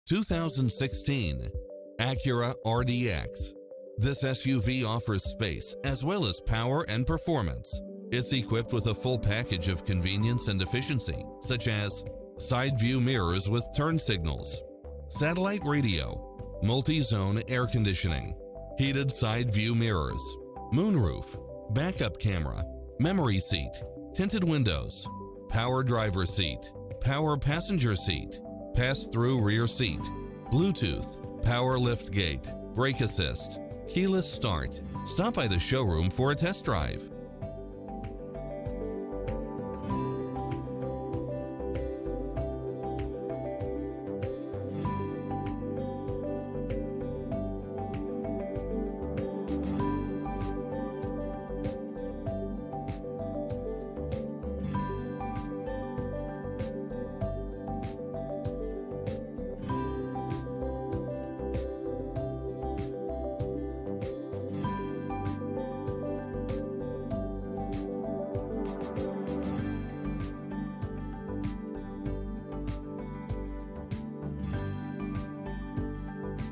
2016 Acura RDX. This SUV offers space as well as power and performance. It's equipped with a full package of convenience and efficiency, such as side view mirrors with turn signals, satellite radio, multi-zone air conditioning, heated side view mirrors, moonroof, backup camera, memory seat, tinted windows, power driver seat, power passenger seat, pass-through rear seat, Bluetooth, power liftgate, brake assist, keyless start. Stop by the showroom for a test drive.